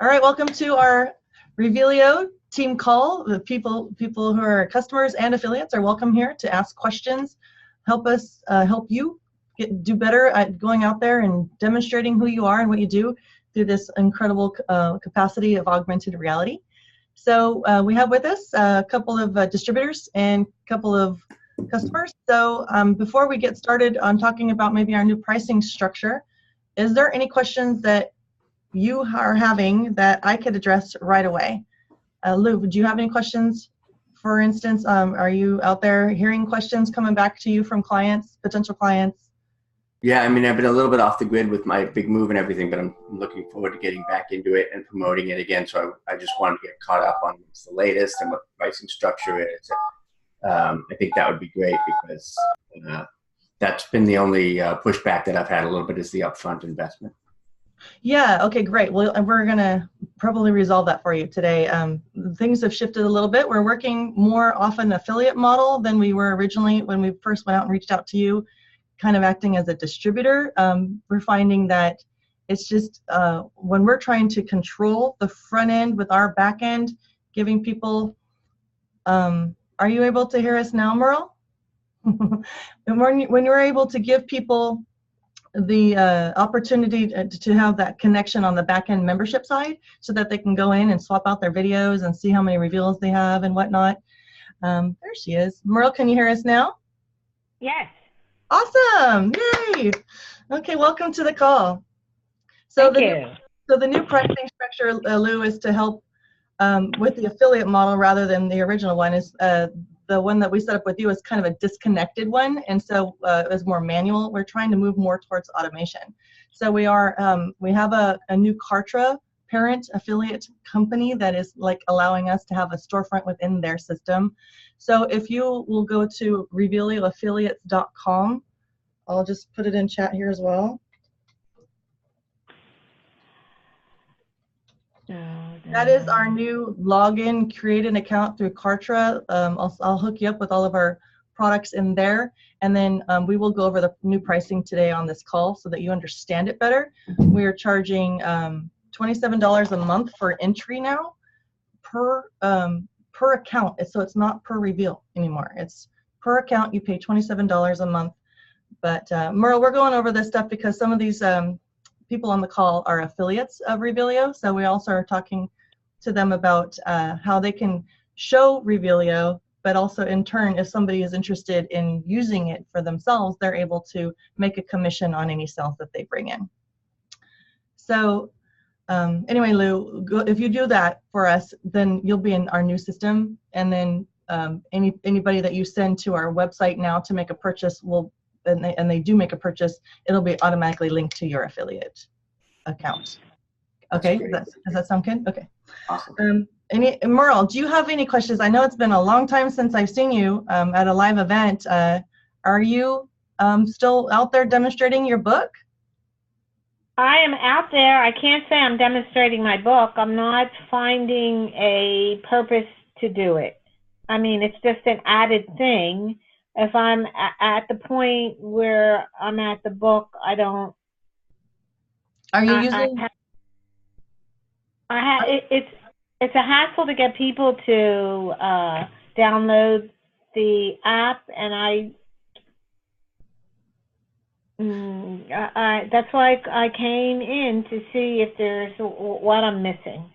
All right, welcome to our REVEALiO team call. The people who are customers and affiliates are welcome here to ask questions, help us help you do better at going out there and demonstrating who you are and what you do through this incredible capacity of augmented reality. So we have with us a couple of distributors and a couple of customers. So before we get started on talking about maybe our new pricing structure, is there any questions that you are having that I could address right away? Lou, do you have any questions? For instance, are you out there hearing questions coming back to you from clients, potential clients? Yeah, I mean, I've been a little bit off the grid with my big move and everything, but I'm looking forward to getting back into it and promoting it again. So I just wanted to get caught up on what's the latest and what the pricing structure is. I think that would be great because that's been the only pushback that I've had a little bit is the upfront investment. Yeah, okay, great. Well, we're going to probably resolve that for you today. Things have shifted a little bit. We're working more off an affiliate model than we were originally when we first went out and reached out to you, kind of acting as a distributor. We're finding that it's just when we're trying to control the front end with our back end, giving people, are you able to hear us now, Merle? And when you're able to give people the opportunity to have that connection on the back-end membership side so that they can go in and swap out their videos and see how many reveals they have and whatnot. There she is. Merle, can you hear us now? Yes. Awesome. Yay. Okay, welcome to the call. So the new pricing structure, Lou, is to help with the affiliate model rather than the original one. Is the one that we set up with you is kind of a disconnected one, and so it was more manual. We're trying to move more towards automation. So we have a new Kartra parent affiliate company that is like allowing us to have a storefront within their system. So if you will go to REVEALioAffiliates.com, I'll just put it in chat here as well. That is our new login, create an account through Kartra. I'll hook you up with all of our products in there, and then we will go over the new pricing today on this call so that you understand it better. We are charging $27 a month for entry now per account, so it's not per reveal anymore. It's per account. You pay $27 a month. But Merle, we're going over this stuff because some of these people on the call are affiliates of REVEALiO, so we also are talking to them about how they can show REVEALiO, but also in turn, if somebody is interested in using it for themselves, they're able to make a commission on any sales that they bring in. So anyway, Lou, if you do that for us, then you'll be in our new system, and then anybody that you send to our website now to make a purchase will, and they do make a purchase, it'll be automatically linked to your affiliate account. Okay, does that sound good? Okay. Awesome. Merle, do you have any questions? I know it's been a long time since I've seen you at a live event. Are you still out there demonstrating your book? I am out there. I can't say I'm demonstrating my book. I'm not finding a purpose to do it. I mean, it's just an added thing. If I'm at the point where I'm at the book, I don't. Are you using? It's a hassle to get people to download the app, and that's why I came in to see if there's what I'm missing.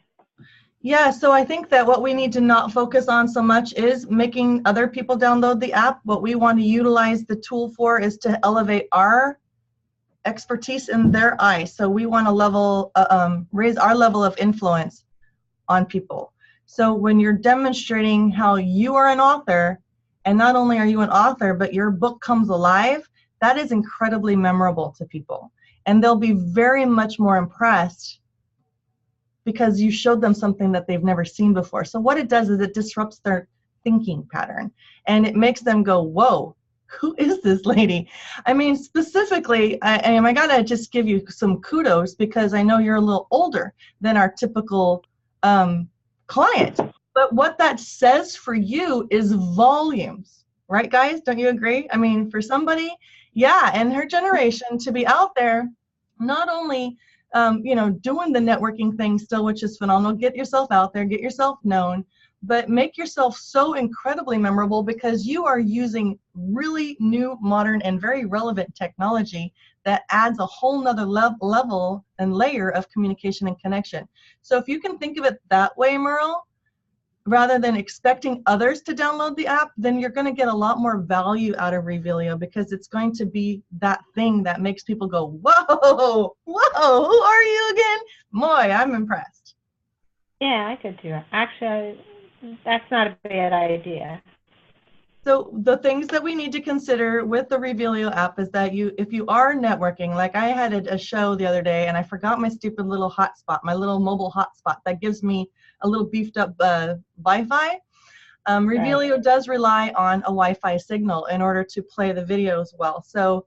Yeah, so I think that what we need to not focus on so much is making other people download the app. What we want to utilize the tool for is to elevate our expertise in their eyes. So we want to raise our level of influence on people. So when you're demonstrating how you are an author, and not only are you an author, but your book comes alive, that is incredibly memorable to people. And they'll be very much more impressed because you showed them something that they've never seen before. So what it does is it disrupts their thinking pattern, and it makes them go, whoa, who is this lady? I mean, specifically, I gotta just give you some kudos because I know you're a little older than our typical client. But what that says for you is volumes, right, guys? Don't you agree? I mean, for somebody, yeah, and her generation to be out there, not only doing the networking thing still, which is phenomenal. Get yourself out there, get yourself known, but make yourself so incredibly memorable because you are using really new, modern, and very relevant technology that adds a whole nother level and layer of communication and connection. So if you can think of it that way, Merle, rather than expecting others to download the app, then you're going to get a lot more value out of REVEALiO because it's going to be that thing that makes people go, whoa, whoa, who are you again? Boy, I'm impressed. Yeah, I could do it. Actually, that's not a bad idea. So the things that we need to consider with the REVEALiO app is that if you are networking, like I had a show the other day and I forgot my stupid little hotspot, my little mobile hotspot that gives me a little beefed up Wi-Fi. REVEALiO does rely on a Wi-Fi signal in order to play the videos well. So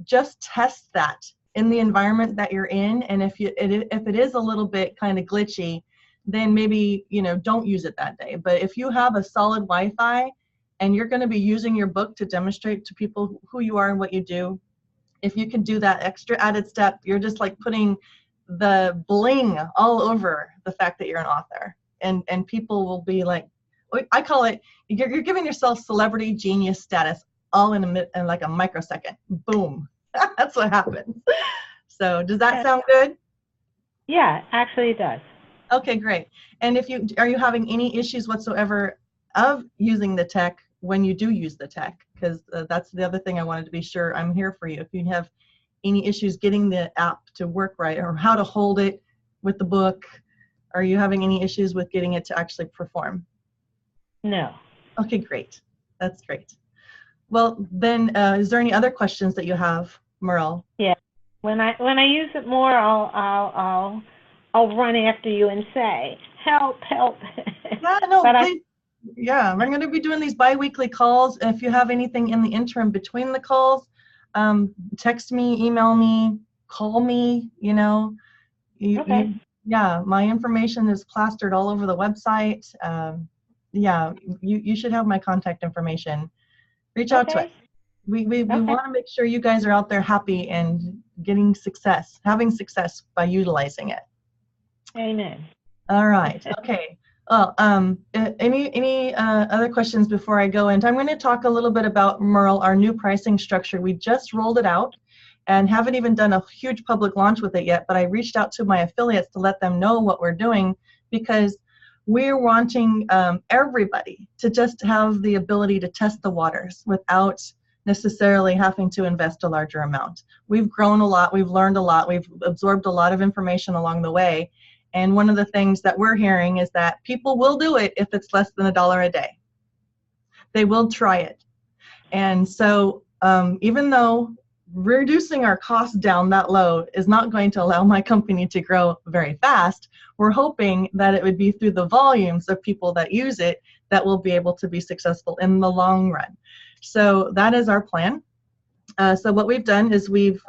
just test that in the environment that you're in, and if it is a little bit kind of glitchy, then maybe don't use it that day. But if you have a solid Wi-Fi and you're going to be using your book to demonstrate to people who you are and what you do, if you can do that extra added step, you're just like putting the bling all over the fact that you're an author, and people will be like, I call it, you're giving yourself celebrity genius status all in like a microsecond. Boom. That's what happens. So does that sound good? Yeah, actually it does. Okay, great. And are you having any issues whatsoever of using the tech when you do use the tech? Because that's the other thing I wanted to be sure I'm here for you. If you have any issues getting the app to work right, or how to hold it with the book, are you having any issues with getting it to actually perform? No. Okay, great. That's great. Well, then, is there any other questions that you have, Merle? Yeah. When I use it more, I'll run after you and say, help, help. Yeah, no, please. Yeah, we're going to be doing these bi-weekly calls. And if you have anything in the interim between the calls, text me, email me, call me, Okay. Yeah, my information is plastered all over the website. Yeah, you should have my contact information. Reach out to us. We want to make sure you guys are out there happy and getting success, having success by utilizing it. Amen. All right. Okay. Well, any other questions before I go into? I'm going to talk a little bit about Merle, our new pricing structure. We just rolled it out and haven't even done a huge public launch with it yet, but I reached out to my affiliates to let them know what we're doing, because we're wanting everybody to just have the ability to test the waters without necessarily having to invest a larger amount. We've grown a lot, we've learned a lot, we've absorbed a lot of information along the way. And one of the things that we're hearing is that people will do it if it's less than $1 a day. They will try it. And so even though reducing our costs down that low is not going to allow my company to grow very fast, we're hoping that it would be through the volumes of people that use it that will be able to be successful in the long run. So that is our plan. So what we've done is we've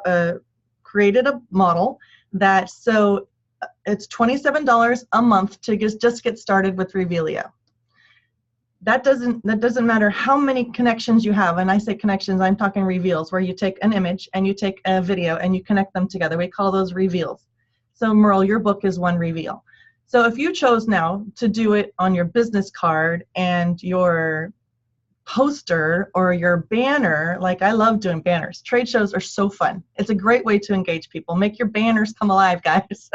created a model that, so it's $27 a month to just get started with REVEALiO. That doesn't matter how many connections you have. And I say connections, I'm talking reveals, where you take an image and you take a video and you connect them together. We call those reveals. So Merle, your book is one reveal. So if you chose now to do it on your business card and your poster or your banner, like I love doing banners. Trade shows are so fun. It's a great way to engage people. Make your banners come alive, guys.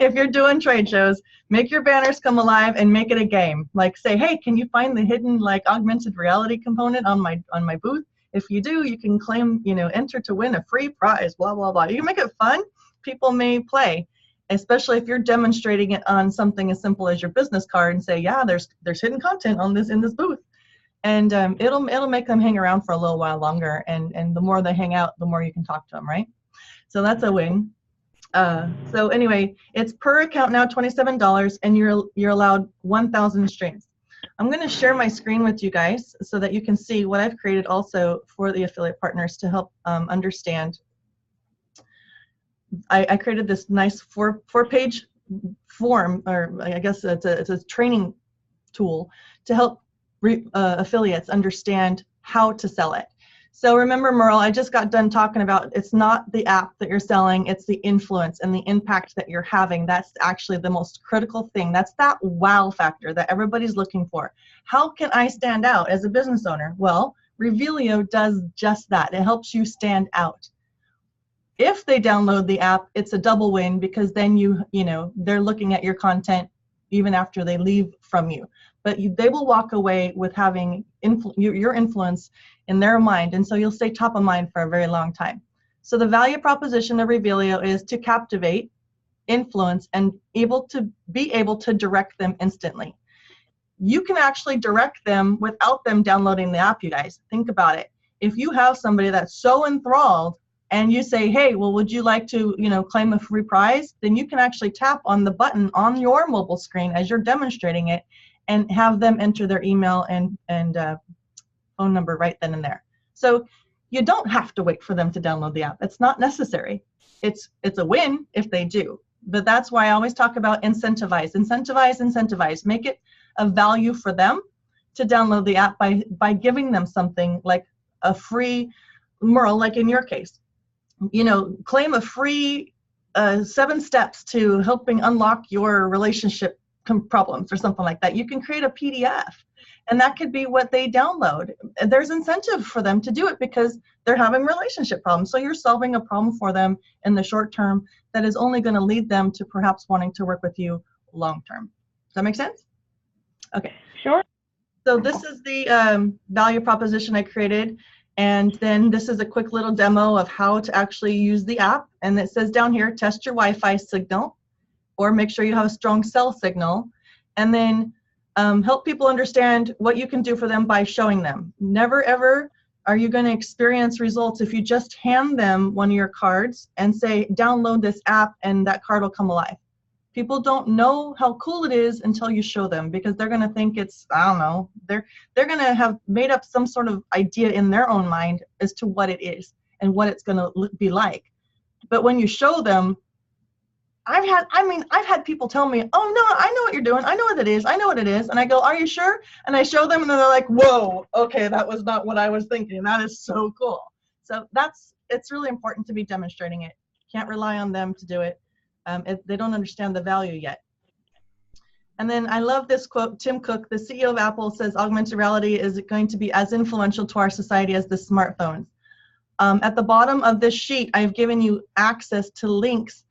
If you're doing trade shows, make your banners come alive and make it a game. Like say, hey, can you find the hidden like augmented reality component on my booth? If you do, you can claim, enter to win a free prize, blah, blah, blah. You can make it fun. People may play, especially if you're demonstrating it on something as simple as your business card and say, yeah, there's hidden content on in this booth. And it'll make them hang around for a little while longer, and the more they hang out, the more you can talk to them, right? So that's a win. So anyway, it's per account now, $27, and you're allowed 1,000 streams. I'm going to share my screen with you guys so that you can see what I've created also for the affiliate partners to help understand. I created this nice four-page form, or I guess it's a training tool to help affiliates understand how to sell it. So remember, Merle, I just got done talking about it's not the app that you're selling, it's the influence and the impact that you're having. That's actually the most critical thing. That's that wow factor that everybody's looking for. How can I stand out as a business owner? Well, REVEALiO does just that. It helps you stand out. If they download the app, it's a double win, because then you know, they're looking at your content even after they leave from you. But they will walk away with having your influence in their mind, and so you'll stay top of mind for a very long time. So the value proposition of REVEALiO is to captivate, influence, and be able to direct them instantly. You can actually direct them without them downloading the app, you guys. Think about it. If you have somebody that's so enthralled and you say, hey, well, would you like to, you know, claim a free prize? Then you can actually tap on the button on your mobile screen as you're demonstrating it and have them enter their email and phone number right then and there. So you don't have to wait for them to download the app. It's not necessary. It's a win if they do. But that's why I always talk about incentivize, incentivize, incentivize. Make it a value for them to download the app by giving them something like a free, Merle, like in your case, you know, claim a free 7 steps to helping unlock your relationship problems or something like that. You can create a PDF, and that could be what they download. There's incentive for them to do it because they're having relationship problems. So you're solving a problem for them in the short term that is only going to lead them to perhaps wanting to work with you long term. Does that make sense? Okay. Sure. So this is the value proposition I created. And then this is a quick little demo of how to actually use the app. And it says down here, test your Wi-Fi signal, or make sure you have a strong cell signal. And then help people understand what you can do for them by showing them. Never, ever are you going to experience results if you just hand them one of your cards and say, download this app, and that card will come alive. People don't know how cool it is until you show them, because they're going to think it's, I don't know, they're going to have made up some sort of idea in their own mind as to what it is and what it's going to be like. But when you show them, I've had people tell me, oh no, I know what you're doing. I know what it is. I know what it is. And I go, are you sure? And I show them, and then they're like, whoa, okay, that was not what I was thinking. That is so cool. So it's really important to be demonstrating it. Can't rely on them to do it. They don't understand the value yet. And then I love this quote. Tim Cook, the CEO of Apple, says augmented reality is going to be as influential to our society as the smartphones. At the bottom of this sheet, I've given you access to links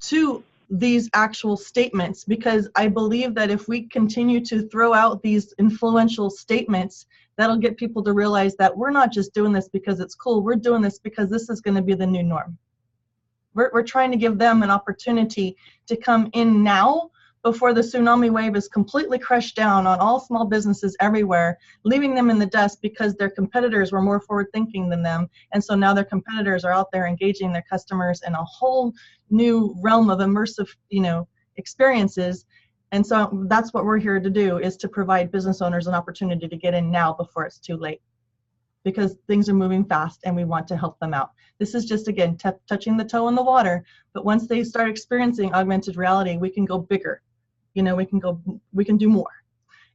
to these actual statements, because I believe that if we continue to throw out these influential statements, that'll get people to realize that we're not just doing this because it's cool. We're doing this because this is going to be the new norm. We're trying to give them an opportunity to come in now before the tsunami wave is completely crushed down on all small businesses everywhere, leaving them in the dust because their competitors were more forward thinking than them. And so now their competitors are out there engaging their customers in a whole new realm of immersive, you know, experiences. And so that's what we're here to do, is to provide business owners an opportunity to get in now before it's too late, because things are moving fast and we want to help them out. This is just, again, touching the toe in the water, but once they start experiencing augmented reality, we can go bigger. You know, we can do more,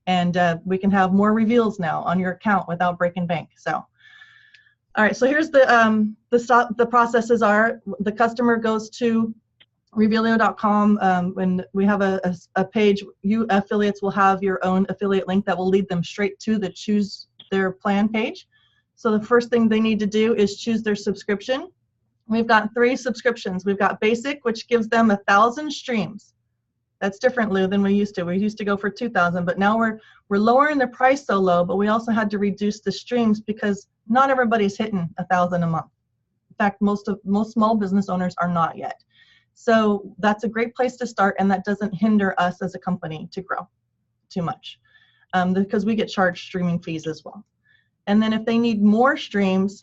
and we can have more reveals now on your account without breaking bank. So, all right, so here's the processes are: the customer goes to REVEALiO.com. When we have a page, you affiliates will have your own affiliate link that will lead them straight to the choose their plan page. So the first thing they need to do is choose their subscription. We've got 3 subscriptions. We've got basic, which gives them 1,000 streams. That's different, Lou, than we used to. We used to go for 2,000, but now we're lowering the price so low, but we also had to reduce the streams because not everybody's hitting 1,000 a month. In fact, most small business owners are not yet. So that's a great place to start, and that doesn't hinder us as a company to grow too much, because we get charged streaming fees as well. And then if they need more streams,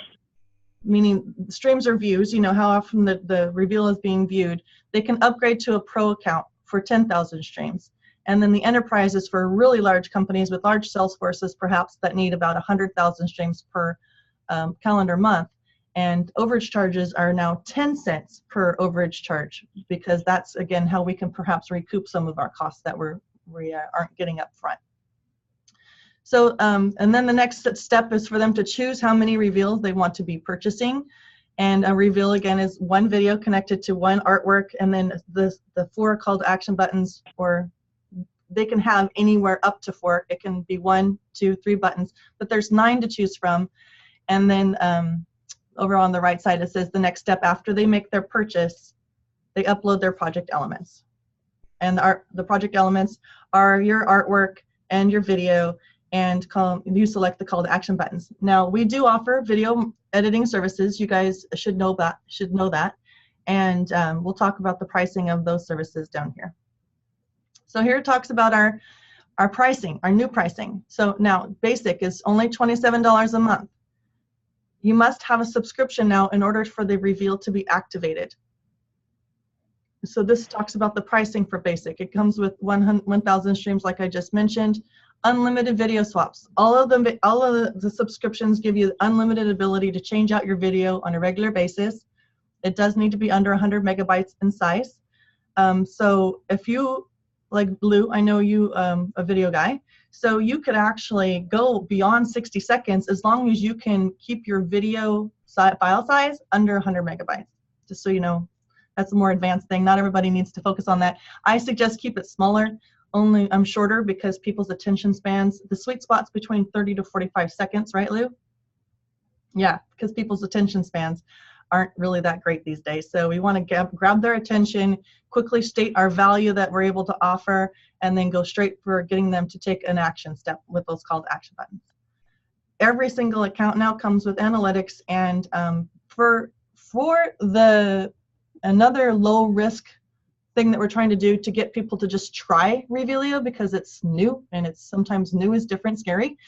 meaning streams or views, you know, how often the reveal is being viewed, they can upgrade to a pro account for 10,000 streams. And then the enterprise is for really large companies with large sales forces, perhaps, that need about 100,000 streams per calendar month. And overage charges are now 10 cents per overage charge, because that's, again, how we can perhaps recoup some of our costs that we aren't getting up front. So, and then the next step is for them to choose how many reveals they want to be purchasing. And a reveal, again, is one video connected to one artwork, and then the 4 call to action buttons, or they can have anywhere up to 4. It can be 1, 2, 3 buttons, but there's 9 to choose from. And then over on the right side, it says the next step after they make their purchase, they upload their project elements. And the project elements are your artwork and your video, and you select the call to action buttons. Now, we do offer video editing services. You guys should know that. And we'll talk about the pricing of those services down here. So here it talks about our pricing, our new pricing. So now basic is only $27 a month. You must have a subscription now in order for the reveal to be activated. So this talks about the pricing for basic. It comes with 1,000 streams, like I just mentioned, unlimited video swaps. All of the subscriptions give you unlimited ability to change out your video on a regular basis. It does need to be under 100 megabytes in size. So if you, like Blue, I know you a video guy, so you could actually go beyond 60 seconds as long as you can keep your video file size under 100 megabytes. Just so you know, that's a more advanced thing. Not everybody needs to focus on that. I suggest keep it smaller, only shorter, because people's attention spans, the sweet spot's between 30 to 45 seconds, right, Lou? Yeah, because people's attention spans aren't really that great these days. So we want to grab their attention, quickly state our value that we're able to offer, and then go straight for getting them to take an action step with those call to action buttons. Every single account now comes with analytics, and for another low risk thing that we're trying to do to get people to just try REVEALiO, because it's new, and it's sometimes new is different, scary.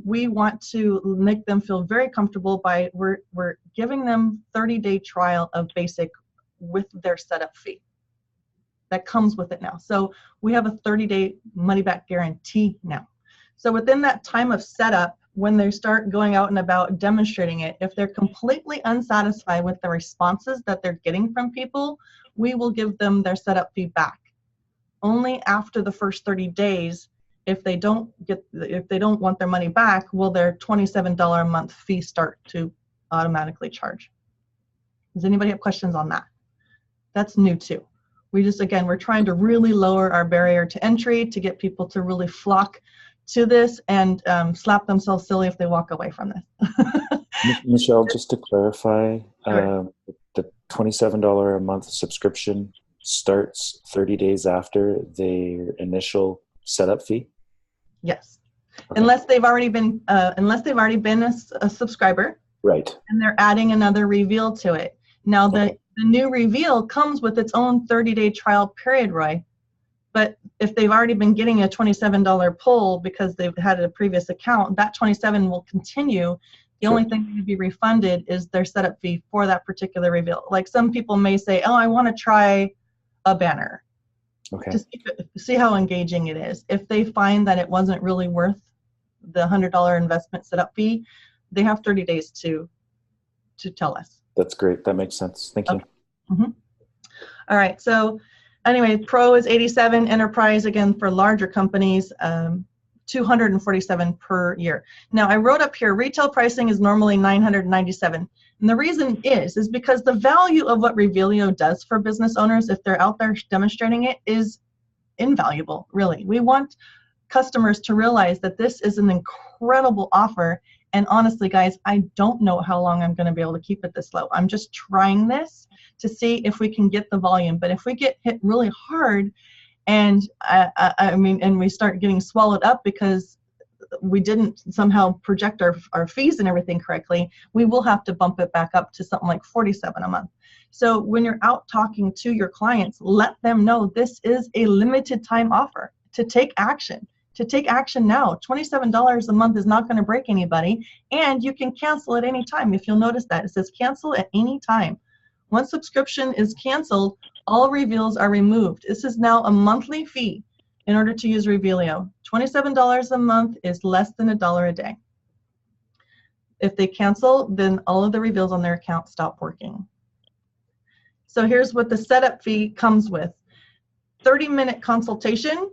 We want to make them feel very comfortable by we're giving them 30-day trial of basic with their setup fee. That comes with it now. So we have a 30-day money back guarantee now. So within that time of setup, when they start going out and about demonstrating it, if they're completely unsatisfied with the responses that they're getting from people, we will give them their setup fee back. Only after the first 30 days, if they don't want their money back, will their $27 a month fee start to automatically charge. Does anybody have questions on that? That's new too. We just, again, we're trying to really lower our barrier to entry to get people to really flock to this and slap themselves silly if they walk away from this. Michelle, just to clarify, Sure. the $27 a month subscription starts 30 days after their initial setup fee? Yes. Okay. Unless they've already been a subscriber. Right. And they're adding another reveal to it. Now the new reveal comes with its own 30-day trial period, Roy. But if they've already been getting a $27 pull because they've had a previous account, that $27 will continue. The Sure. only thing to be refunded is their setup fee for that particular reveal. Like some people may say, oh, I want to try a banner. Okay. To see how engaging it is. If they find that it wasn't really worth the $100 investment setup fee, they have 30 days to tell us. That's great. That makes sense. Thank you. Mm-hmm. All right. So anyway, Pro is 87, Enterprise, again, for larger companies, 247 per year. Now, I wrote up here, retail pricing is normally $997. And the reason is because the value of what REVEALiO does for business owners, if they're out there demonstrating it, is invaluable, really. We want customers to realize that this is an incredible offer. And honestly, guys, I don't know how long I'm going to be able to keep it this low. I'm just trying this to see if we can get the volume. But if we get hit really hard and and we start getting swallowed up because we didn't somehow project our fees and everything correctly, we will have to bump it back up to something like $47 a month. So when you're out talking to your clients, let them know this is a limited time offer to take action. To take action now. $27 a month is not going to break anybody, and you can cancel at any time. If you'll notice that, it says cancel at any time. Once subscription is canceled, all reveals are removed. This is now a monthly fee in order to use REVEALiO. $27 a month is less than $1 a day. If they cancel, then all of the reveals on their account stop working. So here's what the setup fee comes with. 30-minute consultation,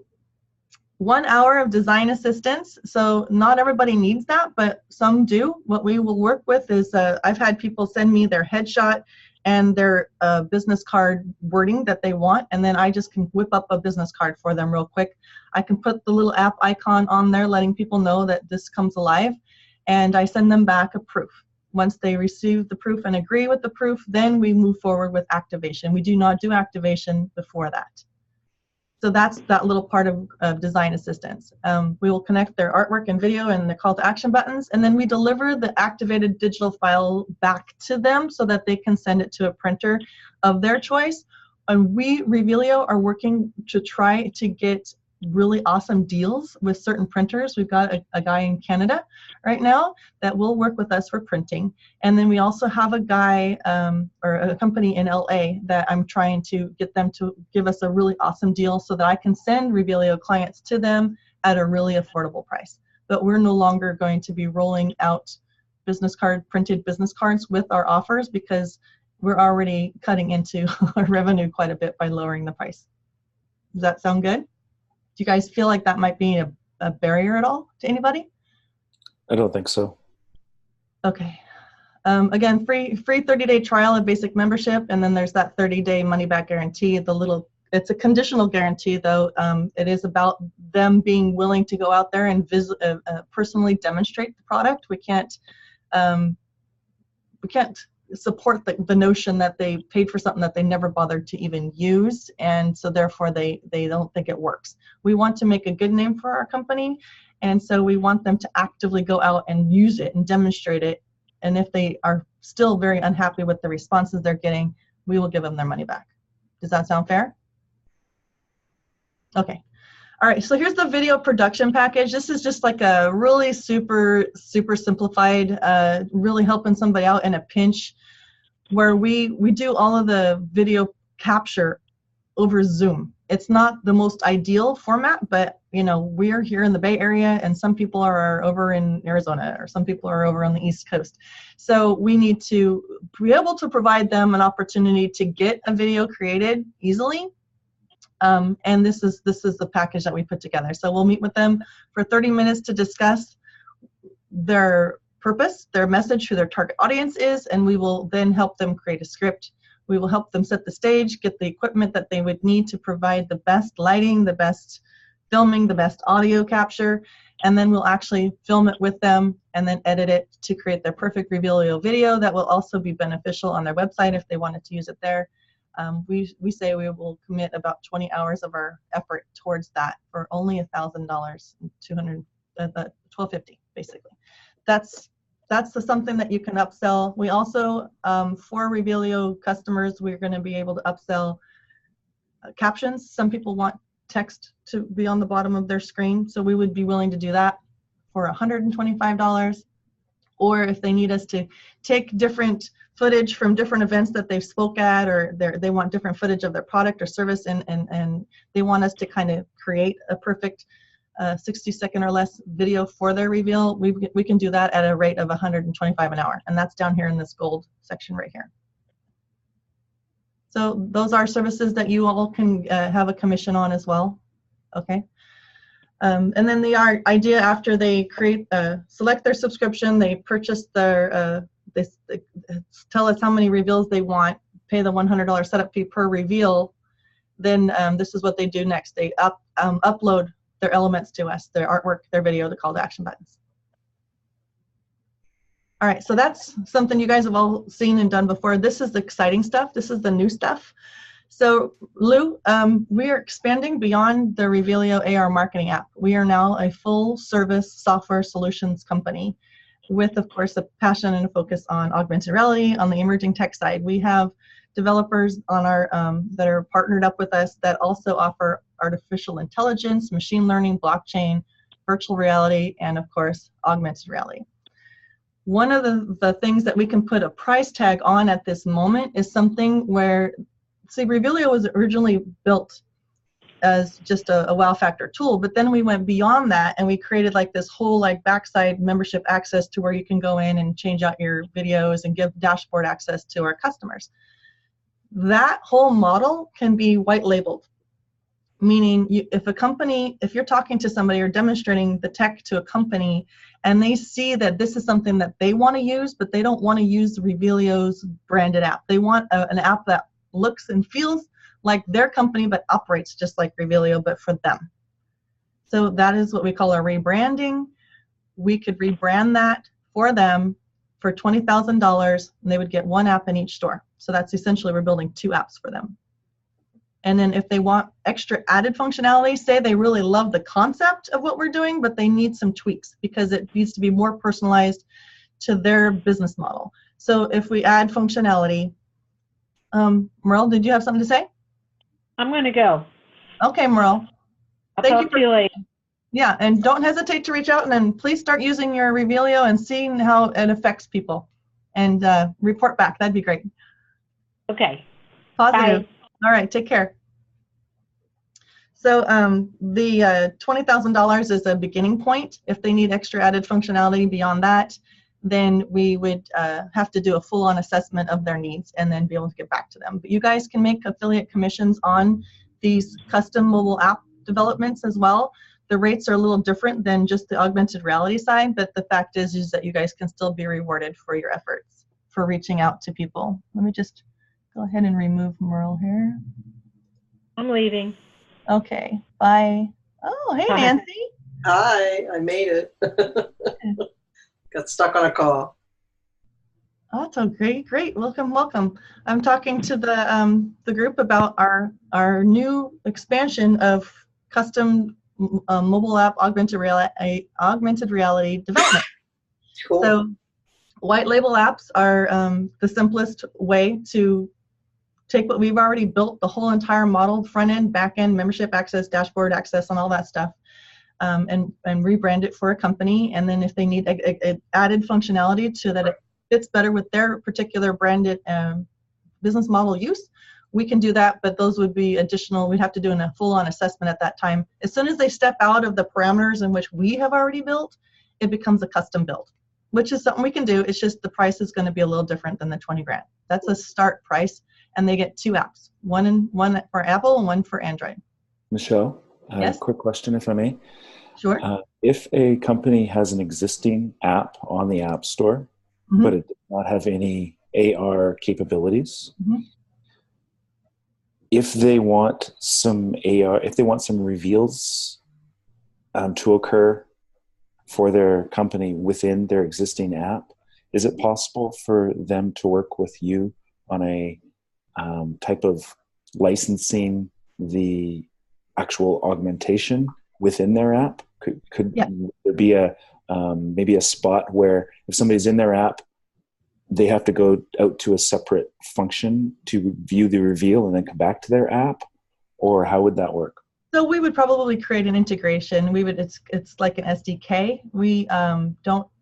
1 hour of design assistance. So not everybody needs that, but some do. What we will work with is, I've had people send me their headshot and their business card wording that they want, and then I just can whip up a business card for them real quick. I can put the little app icon on there letting people know that this comes alive, and I send them back a proof. Once they receive the proof and agree with the proof, then we move forward with activation. We do not do activation before that. So that's that little part of design assistance. We will connect their artwork and video and the call to action buttons, and then we deliver the activated digital file back to them so that they can send it to a printer of their choice. And we, REVEALiO, are working to try to get really awesome deals with certain printers. We've got a guy in Canada right now that will work with us for printing. And then we also have a guy or a company in LA that I'm trying to get them to give us a really awesome deal so that I can send REVEALiO clients to them at a really affordable price. But we're no longer going to be rolling out printed business cards with our offers because we're already cutting into our revenue quite a bit by lowering the price. Does that sound good? Do you guys feel like that might be a barrier at all to anybody? I don't think so. Okay. Again, free 30-day trial of basic membership, and then there's that 30-day money-back guarantee. It's a conditional guarantee, though. It is about them being willing to go out there and personally demonstrate the product. We can't support the notion that they paid for something that they never bothered to even use, and so therefore they don't think it works. We want to make a good name for our company, and so we want them to actively go out and use it and demonstrate it, and if they are still very unhappy with the responses they're getting, we will give them their money back. Does that sound fair? Okay. All right, so here's the video production package. This is just like a really super simplified, really helping somebody out in a pinch, where we do all of the video capture over Zoom. It's not the most ideal format, but you know, we're here in the Bay Area and some people are over in Arizona or some people are over on the East Coast. So we need to be able to provide them an opportunity to get a video created easily. And this is the package that we put together. So we'll meet with them for 30 minutes to discuss their purpose, their message, who their target audience is, and we will then help them create a script. We will help them set the stage, get the equipment that they would need to provide the best lighting, the best filming, the best audio capture, and then we'll actually film it with them and then edit it to create their perfect REVEALiO video that will also be beneficial on their website if they wanted to use it there. We say we will commit about 20 hours of our effort towards that for only $1,000, $1,250 basically. That's something that you can upsell. We also, for REVEALiO customers, we're going to be able to upsell captions. Some people want text to be on the bottom of their screen, so we would be willing to do that for $125. Or if they need us to take different footage from different events that they've spoke at, or they want different footage of their product or service, and they want us to kind of create a perfect 60-second or less video for their reveal, we can do that at a rate of $125 an hour, and that's down here in this gold section right here. So those are services that you all can have a commission on as well. Okay. And then the idea after they select their subscription, they purchase their, they tell us how many reveals they want, pay the $100 setup fee per reveal, then this is what they do next. They upload their elements to us, their artwork, their video, the call to action buttons. All right, so that's something you guys have all seen and done before. This is the exciting stuff. This is the new stuff. So Lou, we are expanding beyond the REVEALiO AR marketing app. We are now a full service software solutions company with, of course, a passion and a focus on augmented reality on the emerging tech side. We have developers on our that are partnered up with us that also offer artificial intelligence, machine learning, blockchain, virtual reality, and of course, augmented reality. One of the things that we can put a price tag on at this moment is something where, see, REVEALiO was originally built as just a wow factor tool, but then we went beyond that and we created like this whole like backside membership access to where you can go in and change out your videos and give dashboard access to our customers. That whole model can be white labeled. meaning if you're talking to somebody or demonstrating the tech to a company and they see that this is something that they want to use, but they don't want to use REVEALiO's branded app. They want an app that looks and feels like their company, but operates just like REVEALiO, but for them. So that is what we call our rebranding. We could rebrand that for them for $20,000, and they would get one app in each store. So that's essentially, we're building 2 apps for them. And then if they want extra added functionality, say they really love the concept of what we're doing, but they need some tweaks because it needs to be more personalized to their business model. So if we add functionality, Merle, did you have something to say? I'm going to go. Okay, Merle. I'll talk to you later. Yeah, and don't hesitate to reach out, and then please start using your REVEALiO and seeing how it affects people, and report back. That'd be great. Okay. Positive. Bye. All right, take care. So the $20,000 is a beginning point. If they need extra added functionality beyond that, then we would have to do a full-on assessment of their needs and then be able to get back to them. But you guys can make affiliate commissions on these custom mobile app developments as well. The rates are a little different than just the augmented reality side, but the fact is that you guys can still be rewarded for your efforts for reaching out to people. Let me just go ahead and remove Merle here. I'm leaving. Okay, bye. Oh, hey, Nancy. Hi, I made it. Got stuck on a call. Oh, that's great. Welcome. I'm talking to the group about our new expansion of custom mobile app augmented reality development. Cool. So white label apps are the simplest way to take what we've already built, the whole entire model, front end, back end, membership access, dashboard access, and all that stuff, and rebrand it for a company. And then if they need added functionality so that it fits better with their particular branded business model use, we can do that, but those would be additional. We'd have to do a full-on assessment at that time. As soon as they step out of the parameters in which we have already built, it becomes a custom build, which is something we can do. It's just the price is going to be a little different than the 20 grand. That's a start price, and they get 2 apps, one for Apple and one for Android. Michelle, Yes? quick question, if I may. Sure. If a company has an existing app on the App Store, but it does not have any AR capabilities, if they want some AR, if they want some reveals to occur for their company within their existing app, is it possible for them to work with you on a type of licensing the actual augmentation within their app? Could there be a maybe a spot where if somebody's in their app, they have to go out to a separate function to view the reveal and then come back to their app, or how would that work? So we would probably create an integration. It's like an SDK.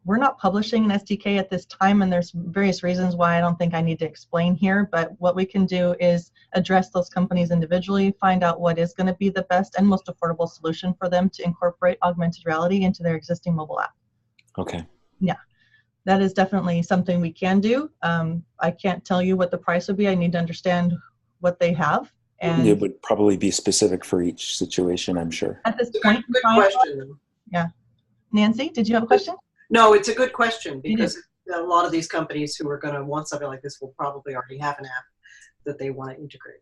We're not publishing an SDK at this time, and there's various reasons why I don't think I need to explain here, but what we can do is address those companies individually, find out what is going to be the best and most affordable solution for them to incorporate augmented reality into their existing mobile app. Okay. Yeah, that is definitely something we can do. I can't tell you what the price would be. I need to understand what they have. And it would probably be specific for each situation, I'm sure. At this point, good question. Yeah. Nancy, did you have a question? No, it's a good question because a lot of these companies who are going to want something like this will probably already have an app that they want to integrate.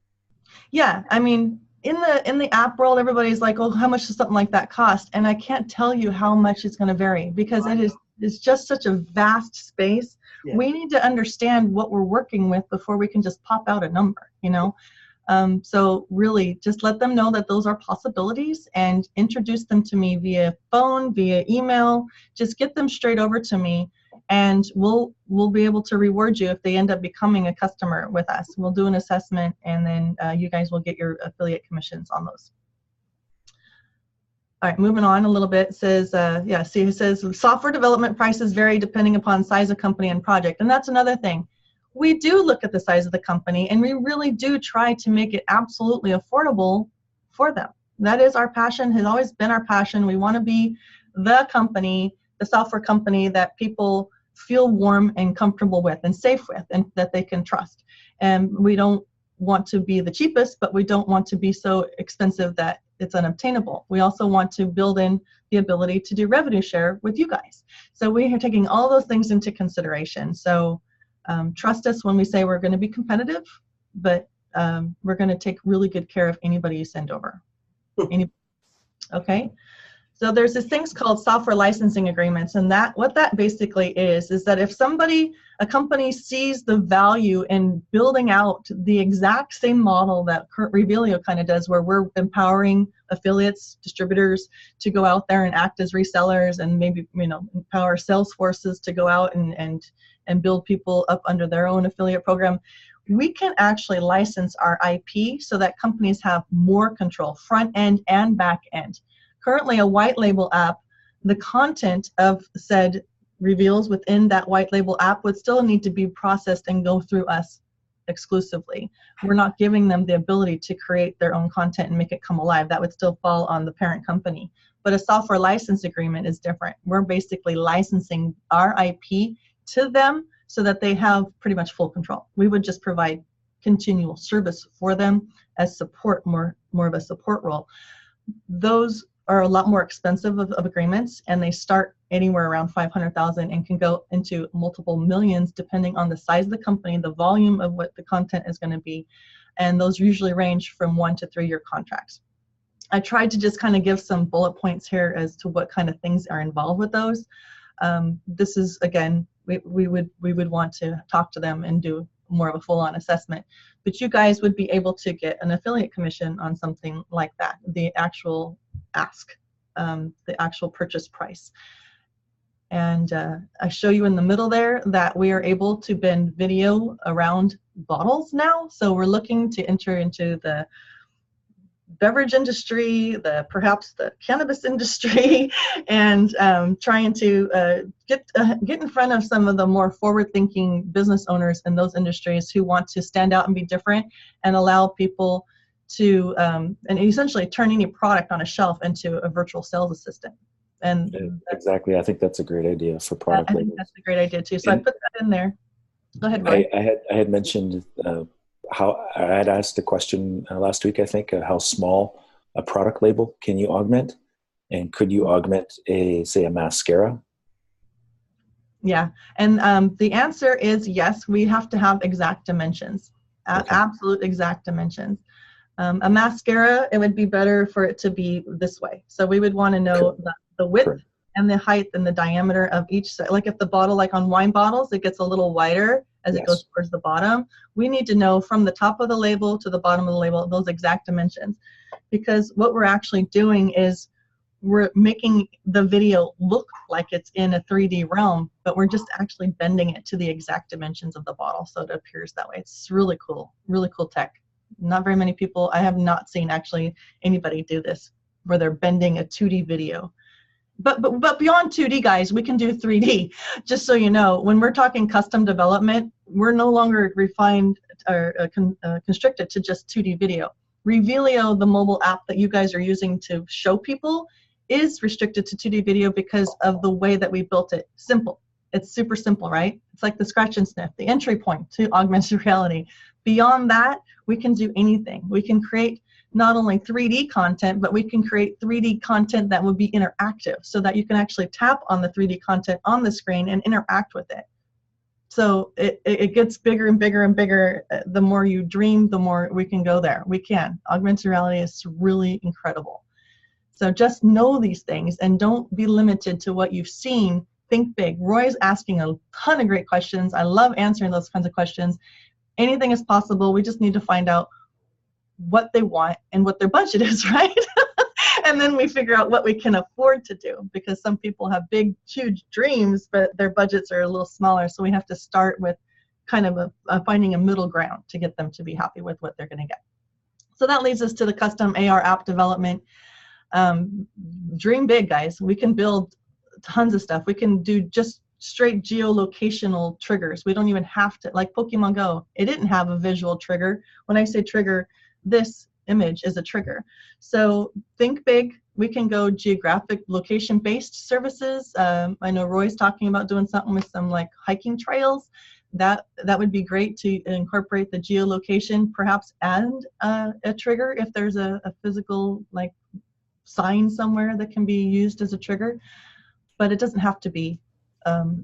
Yeah, I mean, in the app world, everybody's like, "Oh, how much does something like that cost?" And I can't tell you how much it's going to vary because it's just such a vast space. Yeah. We need to understand what we're working with before we can just pop out a number, you know. So really, just let them know that those are possibilities and introduce them to me via phone, via email. Just get them straight over to me, and we'll be able to reward you if they end up becoming a customer with us. We'll do an assessment, and then you guys will get your affiliate commissions on those. All right, moving on a little bit. It says, it says software development prices vary depending upon size of company and project, and that's another thing. We do look at the size of the company, and we really do try to make it absolutely affordable for them. That is our passion, has always been our passion. We want to be the company, the software company that people feel warm and comfortable with and safe with and that they can trust. And we don't want to be the cheapest, but we don't want to be so expensive that it's unobtainable. We also want to build in the ability to do revenue share with you guys. So we are taking all those things into consideration. So trust us when we say we're going to be competitive, but we're going to take really good care of anybody you send over. Okay. So there's these things called software licensing agreements, and what that basically is that if a company sees the value in building out the exact same model that REVEALiO kind of does, where we're empowering affiliates, distributors to go out there and act as resellers, and maybe empower sales forces to go out and build people up under their own affiliate program, we can actually license our IP so that companies have more control, front end and back end. Currently, a white label app, the content of said reveals within that white label app would still need to be processed and go through us exclusively. We're not giving them the ability to create their own content and make it come alive. That would still fall on the parent company. But a software license agreement is different. We're basically licensing our IP to them so that they have pretty much full control. We would just provide continual service for them as support, more of a support role. Those are a lot more expensive of agreements, and they start anywhere around 500,000 and can go into multiple millions depending on the size of the company, the volume of what the content is going to be, and those usually range from 1 to 3 year contracts. I tried to just kind of give some bullet points here as to what kind of things are involved with those. This is, again, we would want to talk to them and do more of a full-on assessment, but you guys would be able to get an affiliate commission on something like that, the actual ask, the actual purchase price. And I show you in the middle there that we are able to bend video around bottles now. So we're looking to enter into the beverage industry, perhaps the cannabis industry, and trying to get in front of some of the more forward-thinking business owners in those industries who want to stand out and be different and allow people to and essentially turn any product on a shelf into a virtual sales assistant. And exactly, I think that's a great idea for product labels. That's a great idea too. So I put that in there. Go ahead, Roy. I had mentioned how I had asked the question last week, I think, how small a product label can you augment? And could you augment say a mascara? Yeah, and the answer is yes, we have to have exact dimensions, absolute exact dimensions. A mascara, it would be better for it to be this way. So we would want to know the width and the height and the diameter of each. Like if the bottle, like on wine bottles, it gets a little wider as it goes towards the bottom. We need to know from the top of the label to the bottom of the label those exact dimensions, because what we're actually doing is we're making the video look like it's in a 3D realm, but we're just actually bending it to the exact dimensions of the bottle so it appears that way. It's really cool tech. Not very many people, I have not seen actually anybody do this where they're bending a 2D video. But beyond 2D, guys, we can do 3D. Just so you know, when we're talking custom development, we're no longer refined or constricted to just 2D video. REVEALiO, the mobile app that you guys are using to show people, is restricted to 2D video because of the way that we built it. Simple. It's super simple, right? It's like the scratch and sniff, the entry point to augmented reality. Beyond that, we can do anything. We can create not only 3D content, but we can create 3D content that would be interactive so that you can actually tap on the 3D content on the screen and interact with it. So it gets bigger and bigger and bigger. The more you dream, the more we can go there. We can. Augmented reality is really incredible. So just know these things and don't be limited to what you've seen. Think big. Roy's asking a ton of great questions. I love answering those kinds of questions. Anything is possible. We just need to find out what they want and what their budget is, right? And then we figure out what we can afford to do, because some people have big, huge dreams, but their budgets are a little smaller. So we have to start with kind of finding a middle ground to get them to be happy with what they're going to get. So that leads us to the custom AR app development. Dream big, guys. We can build tons of stuff. We can do just straight geolocational triggers. We don't even have to, like Pokemon Go, it didn't have a visual trigger. When I say trigger, this image is a trigger. So think big. We can go geographic location-based services. I know Roy's talking about doing something with some like hiking trails. that would be great to incorporate the geolocation, perhaps, and a trigger if there's a physical like sign somewhere that can be used as a trigger, but it doesn't have to be. I'd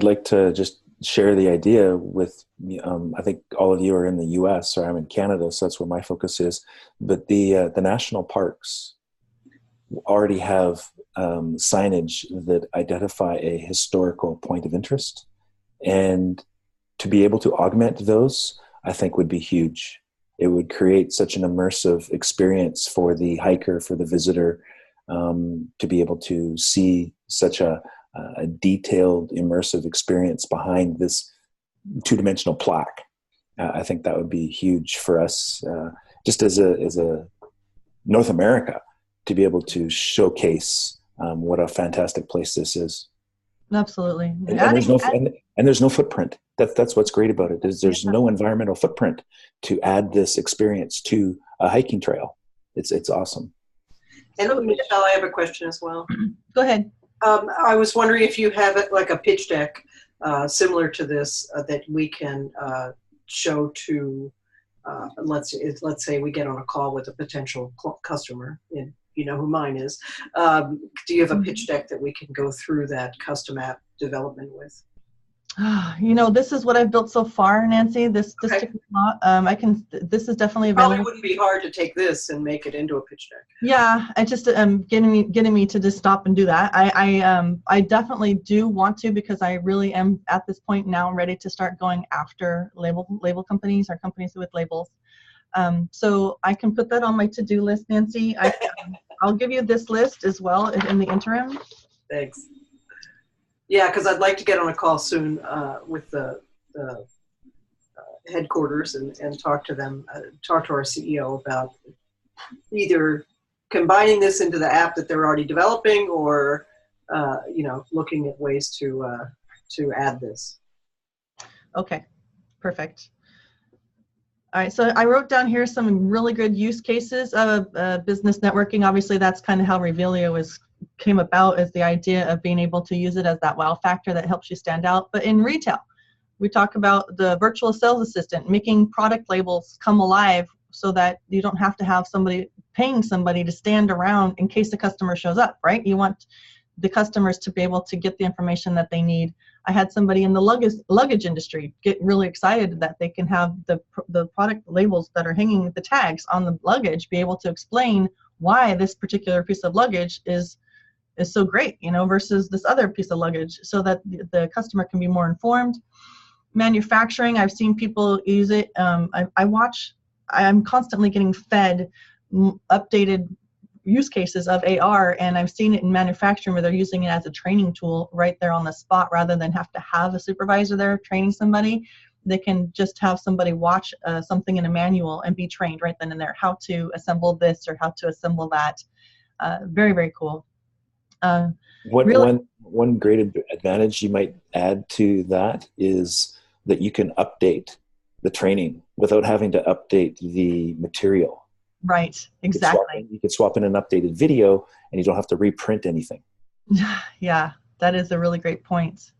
like to just share the idea with, I think all of you are in the US, or I'm in Canada, so that's where my focus is. But the national parks already have signage that identify a historical point of interest. And to be able to augment those, I think would be huge. It would create such an immersive experience for the hiker, for the visitor, to be able to see such a detailed, immersive experience behind this two-dimensional plaque. I think that would be huge for us, just as a North America, to be able to showcase what a fantastic place this is. Absolutely. And there's no footprint. That's what's great about it, is there's no environmental footprint to add this experience to a hiking trail. It's awesome. And Michelle, I have a question as well. Go ahead. I was wondering if you have it like a pitch deck similar to this that we can show to, let's say we get on a call with a potential customer, and you know who mine is. Do you have a pitch deck that we can go through that custom app development with? You know, this is what I've built so far, Nancy. This took a lot. This is definitely available. Probably wouldn't be hard to take this and make it into a pitch deck. Yeah, I just getting me to just stop and do that. I definitely do want to, because I really am at this point now ready to start going after label companies or companies with labels. So I can put that on my to-do list, Nancy. I'll give you this list as well in the interim. Thanks. Yeah, because I'd like to get on a call soon with the headquarters and talk to them, talk to our CEO about either combining this into the app that they're already developing, or looking at ways to add this. Okay, perfect. All right, so I wrote down here some really good use cases of business networking. Obviously, that's kind of how REVEALiO came about, as the idea of being able to use it as that wow factor that helps you stand out. But in retail, we talk about the virtual sales assistant, making product labels come alive so that you don't have to have paying somebody to stand around in case the customer shows up, right? You want the customers to be able to get the information that they need. I had somebody in the luggage industry get really excited that they can have the product labels that are hanging, the tags on the luggage, be able to explain why this particular piece of luggage is so great, versus this other piece of luggage, so that the customer can be more informed. Manufacturing, I've seen people use it. I'm constantly getting fed updated use cases of AR, and I've seen it in manufacturing where they're using it as a training tool right there on the spot, rather than have to have a supervisor there training somebody. They can just have somebody watch something in a manual and be trained right then and there, how to assemble this or how to assemble that. Very, very cool. One great advantage you might add to that is that you can update the training without having to update the material. Right, exactly. You could swap in an updated video and you don't have to reprint anything. Yeah, that is a really great point.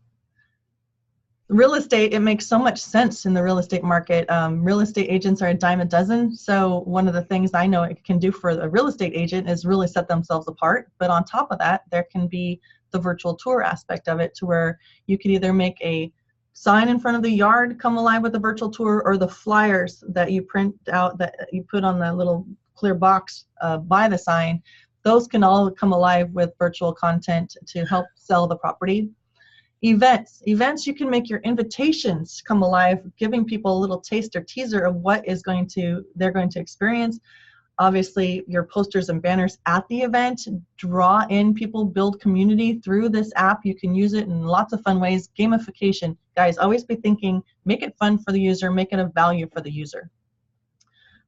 Real estate, it makes so much sense in the real estate market. Real estate agents are a dime a dozen. So one of the things I know it can do for a real estate agent is really set themselves apart. But on top of that, there can be the virtual tour aspect of it, to where you could either make a sign in front of the yard come alive with a virtual tour, or the flyers that you print out that you put on the little clear box by the sign. Those can all come alive with virtual content to help sell the property. Events, you can make your invitations come alive, giving people a little taste or teaser of what they're going to experience. Obviously, your posters and banners at the event draw in people, build community through this app. You can use it in lots of fun ways. Gamification, guys, always be thinking, make it fun for the user, make it of value for the user.